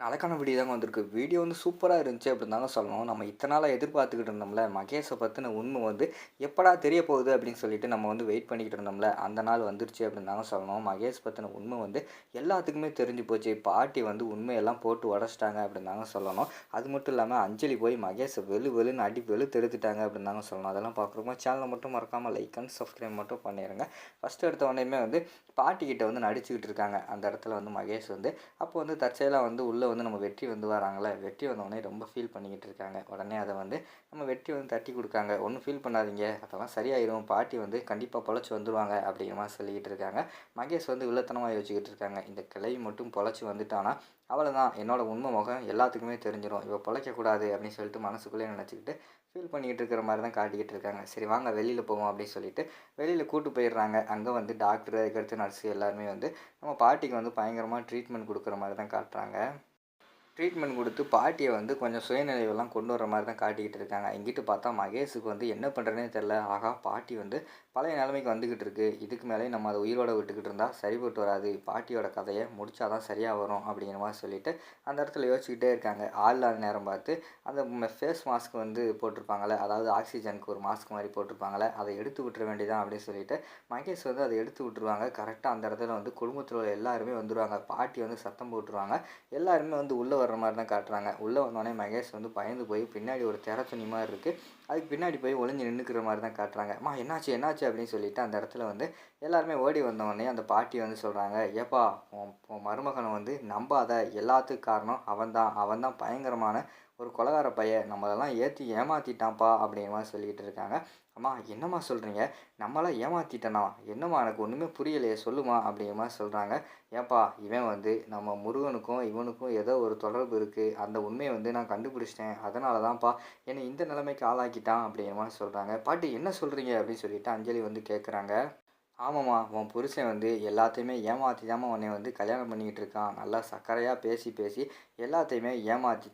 அதுக்கான வீடியோ தாங்க வந்திருக்கு. வீடியோ வந்து சூப்பரா இருந்துச்சு அப்படின்னு தாங்க சொல்லணும். நம்ம இத்தன நாளா எதிர்பார்த்துக்கிட்டு இருந்தோம்ல, மகேஷ பத்தின உண்மை வந்து எப்படா தெரிய போகுது அப்படின்னு சொல்லிட்டு நம்ம வந்து வெயிட் பண்ணிக்கிட்டு இருந்தோம்ல, அந்த நாள் வந்துருச்சு அப்படின்னு தாங்க சொல்லணும். மகேஷ் பத்தின உண்மை வந்து எல்லாத்துக்குமே தெரிஞ்சு போச்சு. பாட்டி வந்து உண்மையெல்லாம் போட்டு உடைச்சிட்டாங்க அப்படின்னு தாங்க சொல்லணும். அது மட்டும் இல்லாம அஞ்சலி போய் மகேஷ வெளு வெளுன்னு அடி வெளுத்தெடுத்துட்டாங்க அப்படின்னு தாங்க சொல்லணும். அதெல்லாம் பார்க்குறப்போ சேனலை மட்டும் மறக்காம லைக் அண்ட் சப்ஸ்கிரைப் மட்டும் பண்ணிடுங்க. ஃபர்ஸ்ட் எடுத்த உடனேயுமே வந்து பாட்டிக்கிட்ட வந்து நடிச்சுக்கிட்டு இருக்காங்க. அந்த இடத்துல வந்து மகேஷ் வந்து அப்போ வந்து தற்செயலாக வந்து உள்ளே வந்து நம்ம வெற்றி வந்து வராங்களே, வெற்றி வந்தோடனே ரொம்ப ஃபீல் பண்ணிக்கிட்டு இருக்காங்க. உடனே அதை வந்து நம்ம வெற்றி வந்து தட்டி கொடுக்காங்க. ஒன்றும் ஃபீல் பண்ணாதீங்க, அதெல்லாம் சரியாயிரும், பாட்டி வந்து கண்டிப்பாக பொழைச்சி வந்துடுவாங்க அப்படிங்கிற மாதிரி சொல்லிக்கிட்டு இருக்காங்க. மகேஷ் வந்து வில்லத்தனமாக யோசிச்சுக்கிட்டு இருக்காங்க. இந்த கிளவி மட்டும் பொழைச்சி வந்துட்டானா அவ்வளோதான், என்னோட உண்மை முகம் எல்லாத்துக்குமே தெரிஞ்சிடும், இவ பொழைக்கக்கூடாது அப்படின்னு சொல்லிட்டு மனசுக்குள்ளே நினச்சிக்கிட்டு ஃபீல் பண்ணிக்கிட்டு இருக்கிற மாதிரி தான் காட்டிக்கிட்டு இருக்காங்க. சரி வாங்க வெளியில் போவோம் அப்படின்னு சொல்லிட்டு வெளியில் கூட்டு போயிடுறாங்க. அங்கே வந்து டாக்டர், அதுக்கடுத்து நர்ஸு எல்லாருமே வந்து நம்ம பாட்டிக்கு வந்து பயங்கரமாக ட்ரீட்மெண்ட் கொடுக்குற மாதிரி தான் காட்டுறாங்க. ட்ரீட்மெண்ட் கொடுத்து பாட்டியை வந்து கொஞ்சம் சுயநினைவெல்லாம் கொண்டு வர மாதிரி தான் காட்டிக்கிட்டு இருக்காங்க. இங்கிட்டு பார்த்தா மகேஷுக்கு வந்து என்ன பண்ணுறதுனே தெரில. ஆகா, பாட்டி வந்து பழைய நிலைமைக்கு வந்துக்கிட்டு இருக்கு, இதுக்கு மேலே நம்ம அதை உயிரோட விட்டுக்கிட்டு இருந்தால் சரிபட்டு வராது, பாட்டியோட கதையை முடிச்சா தான் சரியாக வரும் அப்படிங்கிற மாதிரி சொல்லிட்டு அந்த இடத்துல யோசிச்சுக்கிட்டே இருக்காங்க. ஆள் இல்லாத நேரம் பார்த்து அந்த ஃபேஸ் மாஸ்க் வந்து போட்டிருப்பாங்களே, அதாவது ஆக்சிஜனுக்கு ஒரு மாஸ்க் மாதிரி போட்டிருப்பாங்களே, அதை எடுத்து விட்டுற வேண்டியதான் அப்படின்னு சொல்லிட்டு மகேஷ் வந்து அதை எடுத்து விட்டுருவாங்க. கரெக்டாக அந்த இடத்துல வந்து குடும்பத்தில் உள்ள எல்லாருமே வந்துடுவாங்க. பாட்டி வந்து சத்தம் போட்டுருவாங்க. எல்லாருமே வந்து உள்ளே வர்ற மாதிரி தான் காட்டுறாங்க. உள்ளே வந்தோடனே மகேஷ் வந்து பயந்து போய் பின்னாடி ஒரு திரை துணி மாதிரி இருக்குது, அதுக்கு பின்னாடி போய் ஒளிஞ்சு நின்றுக்கிற மாதிரி தான் காட்டுறாங்க. அம்மா என்னாச்சு என்னாச்சு அப்படின்னு சொல்லிட்டு அந்த இடத்துல வந்து எல்லாருமே ஓடி வந்தோடனே அந்த பாட்டி வந்து சொல்கிறாங்க, ஏப்பா உன் மருமகனை வந்து நம்பாத, எல்லாத்துக்கும் காரணம் அவன்தான் பயங்கரமான ஒரு கொலகார பையன், நம்மளெல்லாம் ஏமாற்றிட்டான்ப்பா அப்படிங்கிற மாதிரி சொல்லிக்கிட்டு இருக்காங்க. அம்மா என்னம்மா சொல்கிறீங்க, நம்மளாம் ஏமாற்றிட்டனா, என்னம்மா எனக்கு ஒன்றுமே புரியலையே, சொல்லுமா அப்படிங்கிற மாதிரி சொல்கிறாங்க. ஏப்பா இவன் வந்து நம்ம முருகனுக்கும் இவனுக்கும் ஏதோ ஒரு தொடர்பு இருக்குது, அந்த உண்மையை வந்து நான் கண்டுபிடிச்சிட்டேன், அதனால தான்ப்பா என்னை இந்த நிலைமைக்கு ஆளாக்கிட்டான் அப்படிங்கிற மாதிரி சொல்கிறாங்க. பாட்டி என்ன சொல்கிறீங்க அப்படின்னு சொல்லிட்டு அஞ்சலி வந்து கேட்குறாங்க. ஆமாம்மா, உன் புருஷன் வந்து எல்லாத்தையுமே ஏமாற்றி தாம்மா உன்னை வந்து கல்யாணம் பண்ணிக்கிட்டு இருக்கான், நல்லா சர்க்கரையாக பேசி பேசி எல்லாத்தையுமே ஏமாற்றி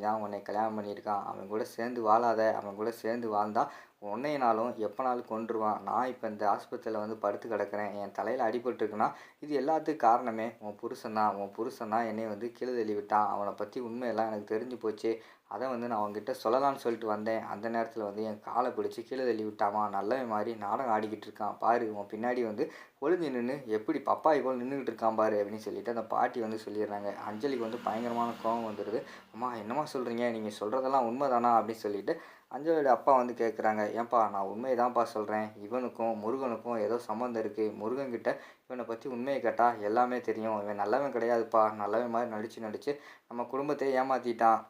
தான் உன்னை கல்யாணம் பண்ணியிருக்கான், அவன் கூட சேர்ந்து வாழாத, அவன் கூட சேர்ந்து வாழ்ந்தா உன்னையினாலும் எப்போனாலும் கொன்றுவான், நான் இப்போ இந்த ஆஸ்பத்திரியில் வந்து படுத்து கிடக்கிறேன், என் தலையில் அடிபட்டுருக்குன்னா இது எல்லாத்துக்கும் காரணமே உன் புருஷன் தான் என்னை வந்து கீழே தள்ளி விட்டான், அவனை பற்றி உண்மையெல்லாம் எனக்கு தெரிஞ்சு போச்சு, அதை வந்து நான் அவங்ககிட்ட சொல்லலான்னு சொல்லிட்டு வந்தேன், அந்த நேரத்தில் வந்து என் காலை பிடிச்சி கீழே தள்ளி விட்டாமா, நல்லவன் மாதிரி நாடகம் ஆடிக்கிட்டு இருக்கான் பாரு, உன் பின்னாடி வந்து ஒளிஞ்சு நின்று எப்படி பப்பாய் போல் நின்றுக்கிட்டு இருக்கான் பாரு அப்படின்னு சொல்லிட்டு அந்த பாட்டி வந்து சொல்லிடுறாங்க. அஞ்சலிக்கு வந்து பயங்கரமான கோபம் வந்துடுது. அம்மா என்னம்மா சொல்கிறீங்க, நீங்கள் சொல்கிறதெல்லாம் உண்மை தானா அப்படின்னு சொல்லிட்டு அஞ்சலியோட அப்பா வந்து கேட்குறாங்க. ஏன்பா நான் உண்மையை தான்ப்பா சொல்கிறேன், இவனுக்கும் முருகனுக்கும் ஏதோ சம்மந்தம் இருக்குது, முருகன்கிட்ட இவனை பற்றி உண்மையை கேட்டால் எல்லாமே தெரியும், இவன் நல்லவன் கிடையாதுப்பா, நல்லவன் மாதிரி நடித்து நம்ம குடும்பத்தை ஏமாற்றிட்டான்,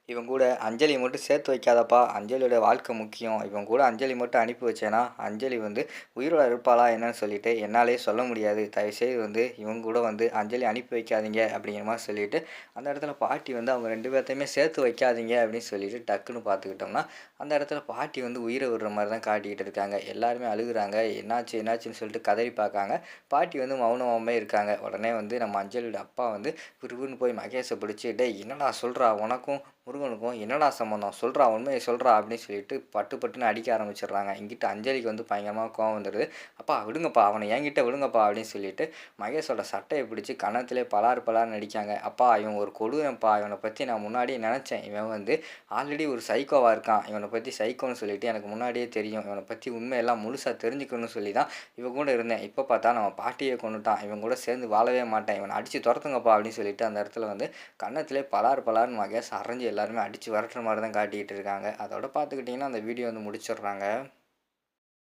இவன் கூட அஞ்சலி மட்டும் சேர்த்து வைக்காதப்பா, அஞ்சலியோட வாழ்க்கை முக்கியம், இவன் கூட அஞ்சலி மட்டும் அனுப்பி வச்சேன்னா அஞ்சலி வந்து உயிரோட இருப்பாளா என்னன்னு சொல்லிட்டு என்னாலே சொல்ல முடியாது, தயவுசெய்து வந்து இவங்க கூட வந்து அஞ்சலி அனுப்பி வைக்காதீங்க அப்படிங்கிற மாதிரி சொல்லிட்டு அந்த இடத்துல பாட்டி வந்து அவங்க 2 பேர்த்தையுமே சேர்த்து வைக்காதீங்க அப்படின்னு சொல்லிட்டு டக்குன்னு பார்த்துக்கிட்டோம்னா அந்த இடத்துல பாட்டி வந்து உயிரை விடுற மாதிரி தான் காட்டிக்கிட்டு இருக்காங்க. எல்லாருமே அழுகுறாங்க, என்னாச்சு என்னாச்சுன்னு சொல்லிட்டு கதறி பார்க்காங்க. பாட்டி வந்து மௌனமாகவே இருக்காங்க. உடனே வந்து நம்ம அஞ்சலியோட அப்பா வந்து விறுவிறுன்னு போய் மகேஷை பிடிச்சி, டேய் என்னடா சொல்கிறா, உனக்கும் முருகனுக்கும் என்னடா சம்மந்தம், சொல்கிறா உண்மையை சொல்கிறா அப்படின்னு சொல்லிட்டு பட்டு பட்டுன்னு அடிக்க ஆரம்பிச்சிடுறாங்க. இங்கிட்ட அஞ்சலிக்கு வந்து பயங்கரமாக கோவம் வந்துடுது. அப்பா விடுங்கப்பா, அவனை என்கிட்ட விடுங்கப்பா அப்படின்னு சொல்லிட்டு மகேஷோட சட்டையை பிடிச்சி கன்னத்திலே பலார் பலார்னு அடிக்காங்க. அப்பா இவன் ஒரு கொடூரன்ப்பா, இவனை பற்றி நான் முன்னாடியே நினச்சேன், இவன் வந்து ஆல்ரெடி ஒரு சைக்கோவாக இருக்கான், இவனை பற்றி சைக்கோன்னு சொல்லிட்டு எனக்கு முன்னாடியே தெரியும், இவனை பற்றி உண்மையெல்லாம் முழுசாக தெரிஞ்சுக்கணும்னு சொல்லி தான் இவன் கூட இருந்தேன், இப்போ பார்த்தா நம்ம பாட்டியை கொண்டுட்டான், இவன் கூட சேர்ந்து வாழவே மாட்டேன், இவனை அடித்து துரத்துங்கப்பா அப்படின்னு சொல்லிட்டு அந்த இடத்துல வந்து கன்னத்திலே பலார் பலார்னு மகேஷ் அரைஞ்சி எல்லாருமே அடித்து விரட்டுற மாதிரி தான் காட்டிக்கிட்டு இருக்காங்க. அதோட பார்த்துக்கிட்டிங்கன்னா அந்த வீடியோ வந்து முடிச்சிடுறாங்க.